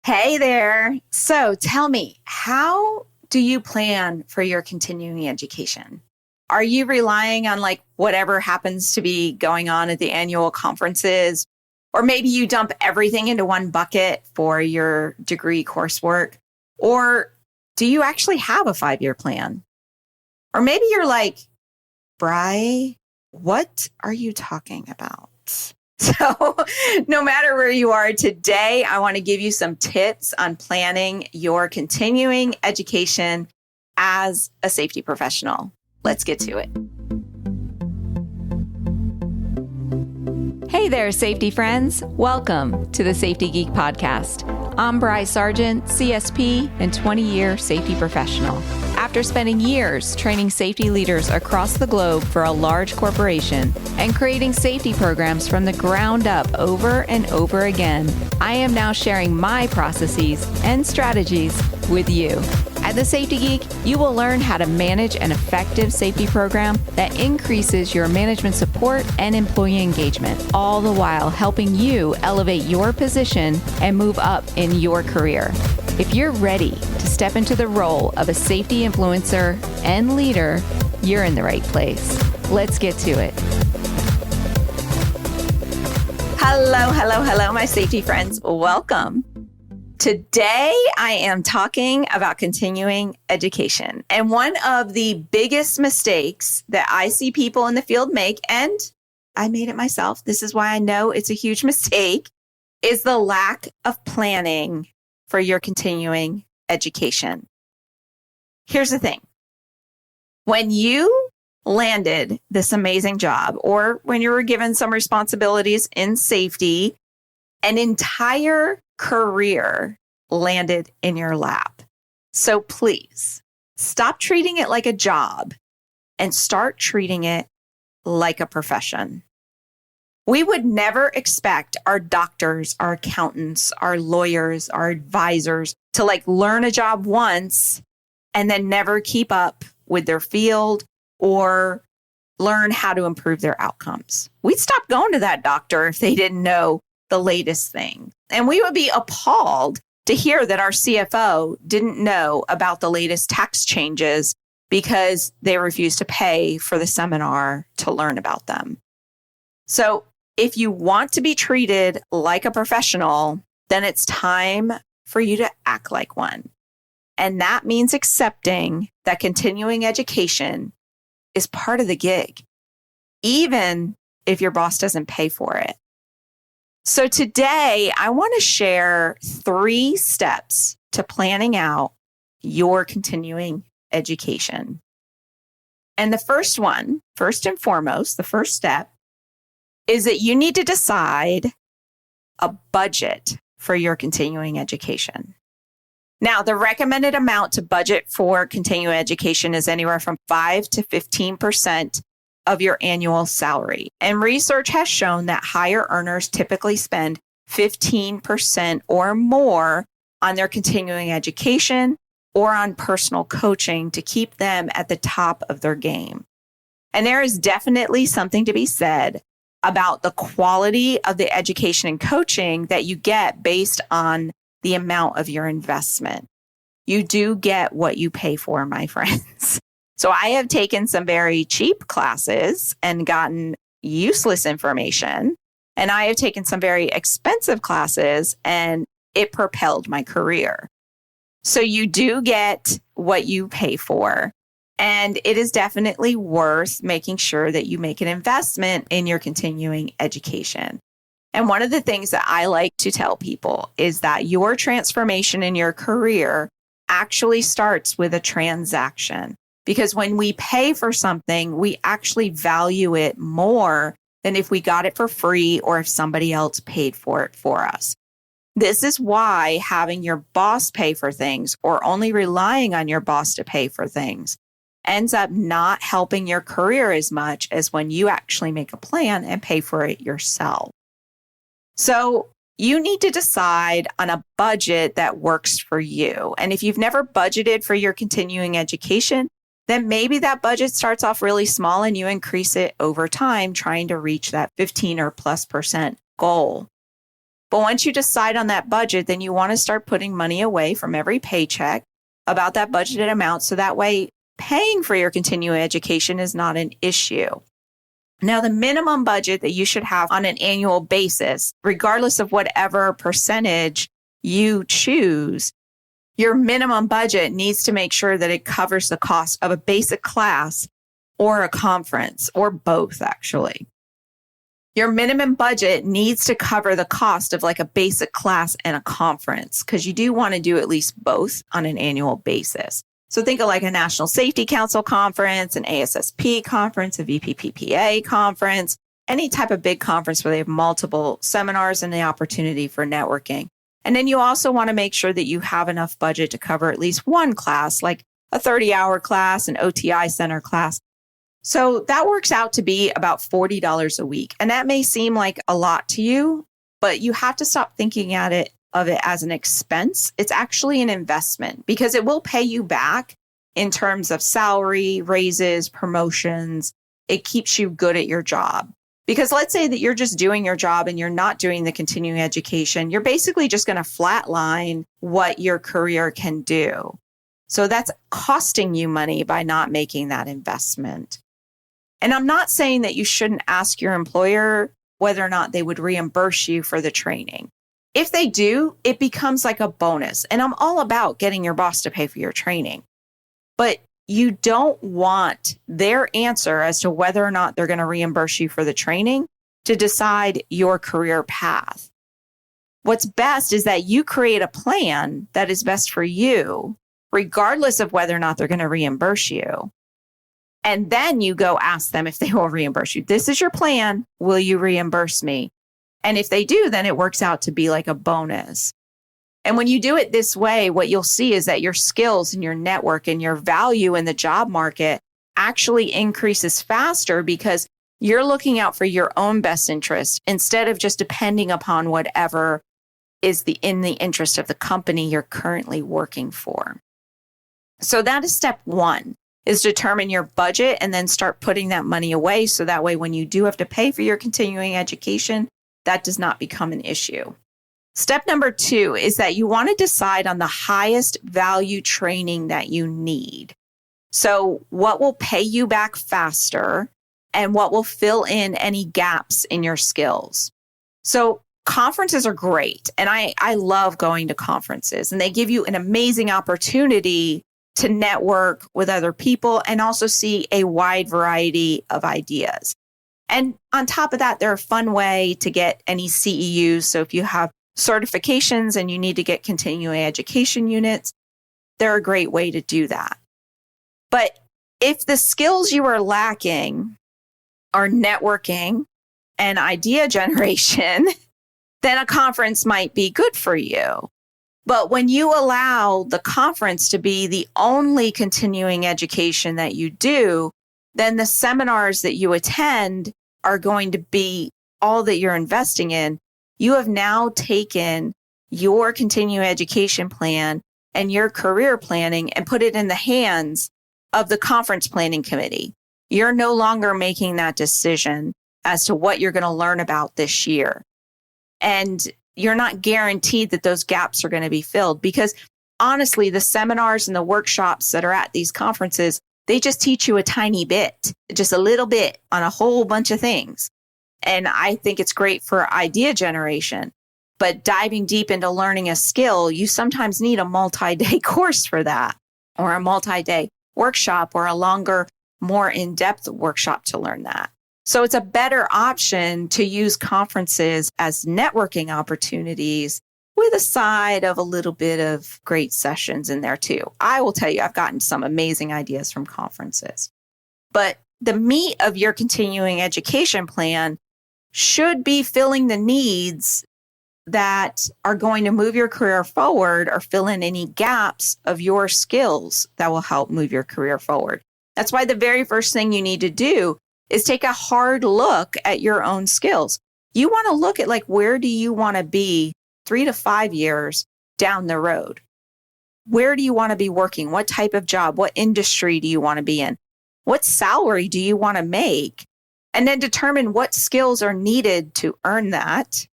Hey there. So tell me, how do you plan for your continuing education? Are you relying on whatever happens to be going on at the annual conferences? Or maybe you dump everything into one bucket for your degree coursework? Or do you actually have a 5-year plan? Or maybe you're like, Bri, what are you talking about? So no matter where you are today, I want to give you some tips on planning your continuing education as a safety professional. Let's get to it. Hey there, safety friends. Welcome to the Safety Geek podcast. I'm Bri Sargent, CSP and 20-year safety professional. After spending years training safety leaders across the globe for a large corporation and creating safety programs from the ground up over and over again, I am now sharing my processes and strategies with you. At the Safety Geek, you will learn how to manage an effective safety program that increases your management support and employee engagement, all the while helping you elevate your position and move up in your career. If you're ready to step into the role of a safety influencer and leader, you're in the right place. Let's get to it. Hello, my safety friends. Welcome. Today, I am talking about continuing education. And one of the biggest mistakes that I see people in the field make, and I made it myself, this is why I know it's a huge mistake, is the lack of planning for your continuing education. Here's the thing. When you landed this amazing job, or when you were given some responsibilities in safety, an entire career landed in your lap. So please stop treating it like a job and start treating it like a profession. We would never expect our doctors, our accountants, our lawyers, our advisors to learn a job once and then never keep up with their field or learn how to improve their outcomes. We'd stop going to that doctor if they didn't know the latest thing. And we would be appalled to hear that our CFO didn't know about the latest tax changes because they refused to pay for the seminar to learn about them. So if you want to be treated like a professional, then it's time for you to act like one. And that means accepting that continuing education is part of the gig, even if your boss doesn't pay for it. So today, I want to share 3 steps to planning out your continuing education. And the first one, first and foremost, the first step is that you need to decide a budget for your continuing education. Now, the recommended amount to budget for continuing education is anywhere from 5 to 15% of your annual salary. And research has shown that higher earners typically spend 15% or more on their continuing education or on personal coaching to keep them at the top of their game. And there is definitely something to be said about the quality of the education and coaching that you get based on the amount of your investment. You do get what you pay for, my friends. So I have taken some very cheap classes and gotten useless information. And I have taken some very expensive classes and it propelled my career. So you do get what you pay for. And it is definitely worth making sure that you make an investment in your continuing education. And one of the things that I like to tell people is that your transformation in your career actually starts with a transaction. Because when we pay for something, we actually value it more than if we got it for free or if somebody else paid for it for us. This is why having your boss pay for things or only relying on your boss to pay for things ends up not helping your career as much as when you actually make a plan and pay for it yourself. So you need to decide on a budget that works for you. And if you've never budgeted for your continuing education, then maybe that budget starts off really small and you increase it over time, trying to reach that 15 or plus % goal. But once you decide on that budget, then you want to start putting money away from every paycheck about that budgeted amount. So that way, paying for your continuing education is not an issue. Now, the minimum budget that you should have on an annual basis, regardless of whatever percentage you choose, your minimum budget needs to make sure that it covers the cost of a basic class or a conference, or both, actually. Your minimum budget needs to cover the cost of like a basic class and a conference, because you do want to do at least both on an annual basis. So think of like a National Safety Council conference, an ASSP conference, a VPPPA conference, any type of big conference where they have multiple seminars and the opportunity for networking. And then you also want to make sure that you have enough budget to cover at least one class, like a 30-hour class, an OTI center class. So that works out to be about $40 a week. And that may seem like a lot to you, but you have to stop thinking of it as an expense. It's actually an investment because it will pay you back in terms of salary, raises, promotions. It keeps you good at your job. Because let's say that you're just doing your job and you're not doing the continuing education, you're basically just going to flatline what your career can do. So that's costing you money by not making that investment. And I'm not saying that you shouldn't ask your employer whether or not they would reimburse you for the training. If they do, it becomes like a bonus. And I'm all about getting your boss to pay for your training. But you don't want their answer as to whether or not they're going to reimburse you for the training to decide your career path. What's best is that you create a plan that is best for you, regardless of whether or not they're going to reimburse you. And then you go ask them if they will reimburse you. This is your plan. Will you reimburse me? And if they do, then it works out to be like a bonus. And when you do it this way, what you'll see is that your skills and your network and your value in the job market actually increases faster because you're looking out for your own best interest instead of just depending upon whatever is in the interest of the company you're currently working for. So that is step one, is determine your budget and then start putting that money away. So that way, when you do have to pay for your continuing education, that does not become an issue. Step number two is that you want to decide on the highest value training that you need. So what will pay you back faster and what will fill in any gaps in your skills. So conferences are great. And I love going to conferences, and they give you an amazing opportunity to network with other people and also see a wide variety of ideas. And on top of that, they're a fun way to get any CEUs. So if you have certifications and you need to get continuing education units, they're a great way to do that. But if the skills you are lacking are networking and idea generation, then a conference might be good for you. But when you allow the conference to be the only continuing education that you do, then the seminars that you attend are going to be all that you're investing in. You have now taken your continuing education plan and your career planning and put it in the hands of the conference planning committee. You're no longer making that decision as to what you're going to learn about this year. And you're not guaranteed that those gaps are going to be filled because honestly, the seminars and the workshops that are at these conferences, they just teach you a tiny bit, just a little bit on a whole bunch of things. And I think it's great for idea generation, but diving deep into learning a skill, you sometimes need a multi-day course for that, or a multi-day workshop, or a longer, more in-depth workshop to learn that. So it's a better option to use conferences as networking opportunities with a side of a little bit of great sessions in there too. I will tell you, I've gotten some amazing ideas from conferences. But the meat of your continuing education plan should be filling the needs that are going to move your career forward or fill in any gaps of your skills that will help move your career forward. That's why the very first thing you need to do is take a hard look at your own skills. You want to look at like, where do you want to be 3 to 5 years down the road? Where do you want to be working? What type of job? What industry do you want to be in? What salary do you want to make? And then determine what skills are needed to earn that.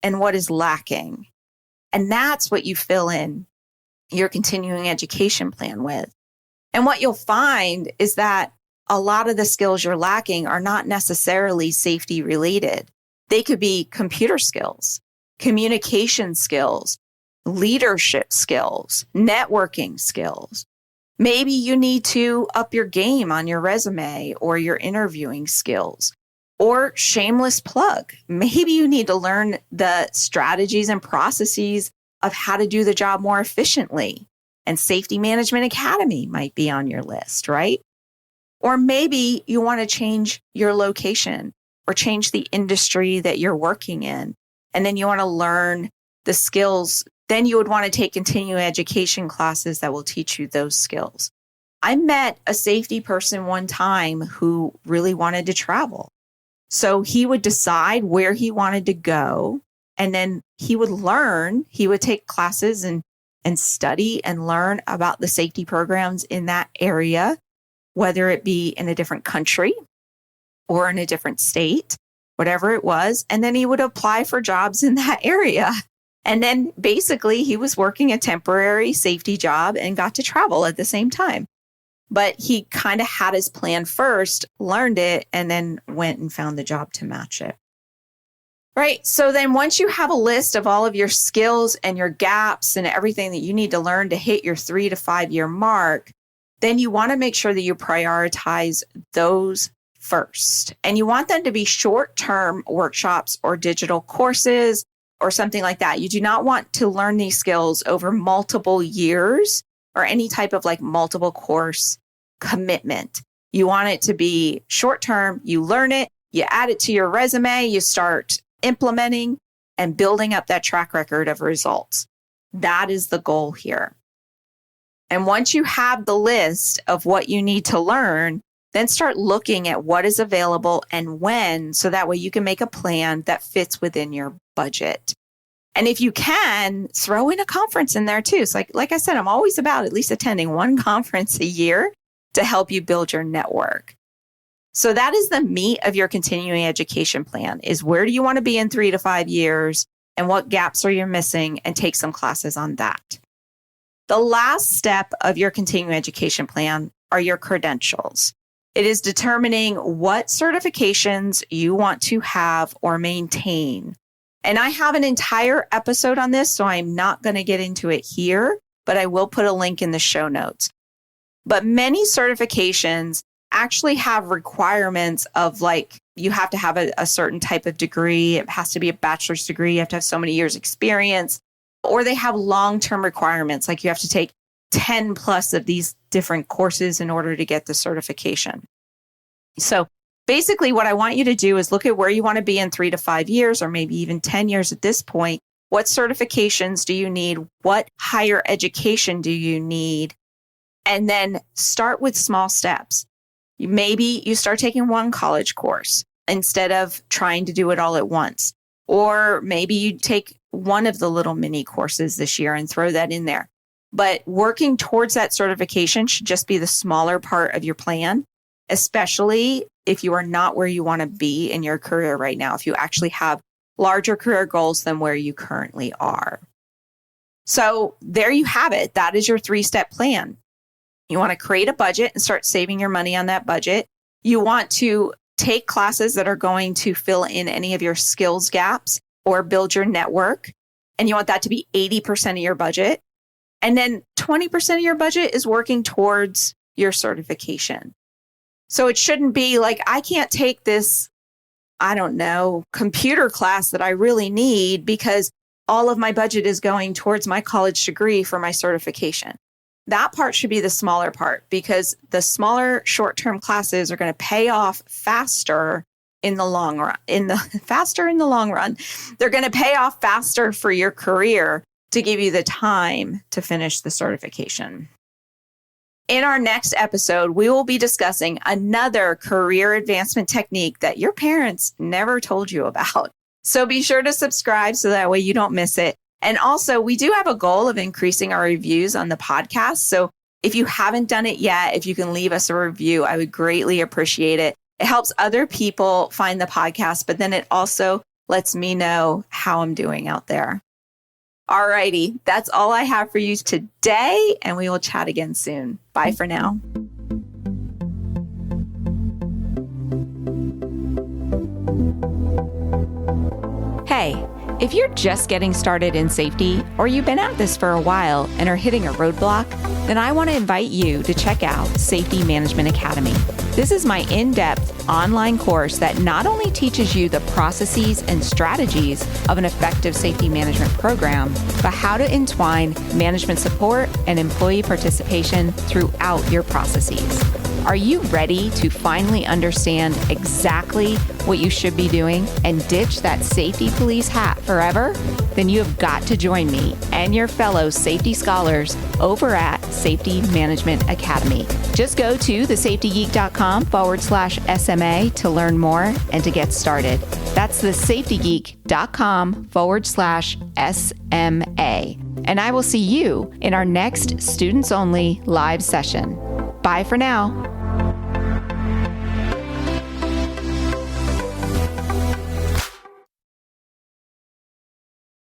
and what is lacking. And that's what you fill in your continuing education plan with. And what you'll find is that a lot of the skills you're lacking are not necessarily safety related. They could be computer skills, communication skills, leadership skills, networking skills. Maybe you need to up your game on your resume or your interviewing skills. Or shameless plug, maybe you need to learn the strategies and processes of how to do the job more efficiently. And Safety Management Academy might be on your list, right? Or maybe you want to change your location or change the industry that you're working in. And then you want to learn the skills. Then you would want to take continuing education classes that will teach you those skills. I met a safety person one time who really wanted to travel. So he would decide where he wanted to go, and then he would take classes and study and learn about the safety programs in that area, whether it be in a different country or in a different state, whatever it was. And then he would apply for jobs in that area. And then basically he was working a temporary safety job and got to travel at the same time. But he kind of had his plan first, learned it, and then went and found the job to match it. Right. So then once you have a list of all of your skills and your gaps and everything that you need to learn to hit your 3 to 5 year mark, then you want to make sure that you prioritize those first. And you want them to be short-term workshops or digital courses or something like that. You do not want to learn these skills over multiple years or any type of like multiple course commitment. You want it to be short term. You learn it, you add it to your resume, you start implementing and building up that track record of results. That is the goal here. And once you have the list of what you need to learn, then start looking at what is available and when, so that way you can make a plan that fits within your budget. And if you can, throw in a conference in there too. So like I said, I'm always about at least attending one conference a year to help you build your network. So that is the meat of your continuing education plan, is where do you want to be in 3 to 5 years and what gaps are you missing, and take some classes on that. The last step of your continuing education plan are your credentials. It is determining what certifications you want to have or maintain. And I have an entire episode on this, so I'm not going to get into it here, but I will put a link in the show notes. But many certifications actually have requirements of like, you have to have a certain type of degree. It has to be a bachelor's degree. You have to have so many years experience, or they have long-term requirements. Like you have to take 10 plus of these different courses in order to get the certification. So basically, what I want you to do is look at where you want to be in 3 to 5 years, or maybe even 10 years at this point. What certifications do you need? What higher education do you need? And then start with small steps. Maybe you start taking one college course instead of trying to do it all at once. Or maybe you take one of the little mini courses this year and throw that in there. But working towards that certification should just be the smaller part of your plan, especially if you are not where you want to be in your career right now, if you actually have larger career goals than where you currently are. So there you have it. That is your 3-step plan. You want to create a budget and start saving your money on that budget. You want to take classes that are going to fill in any of your skills gaps or build your network. And you want that to be 80% of your budget. And then 20% of your budget is working towards your certification. So it shouldn't be like, I can't take this, I don't know, computer class that I really need because all of my budget is going towards my college degree for my certification. That part should be the smaller part, because the smaller short-term classes are going to pay off faster in the long run. In the long run, they're going to pay off faster for your career to give you the time to finish the certification. In our next episode, we will be discussing another career advancement technique that your parents never told you about. So be sure to subscribe so that way you don't miss it. And also, we do have a goal of increasing our reviews on the podcast. So if you haven't done it yet, if you can leave us a review, I would greatly appreciate it. It helps other people find the podcast, but then it also lets me know how I'm doing out there. Alrighty, that's all I have for you today, and we will chat again soon. Bye for now. Hey, if you're just getting started in safety, or you've been at this for a while and are hitting a roadblock, then I want to invite you to check out Safety Management Academy. This is my in-depth online course that not only teaches you the processes and strategies of an effective safety management program, but how to entwine management support and employee participation throughout your processes. Are you ready to finally understand exactly what you should be doing and ditch that safety police hat forever? Then you have got to join me and your fellow safety scholars over at Safety Management Academy. Just go to thesafetygeek.com/SMA to learn more and to get started. That's thesafetygeek.com/SMA. And I will see you in our next students only live session. Bye for now.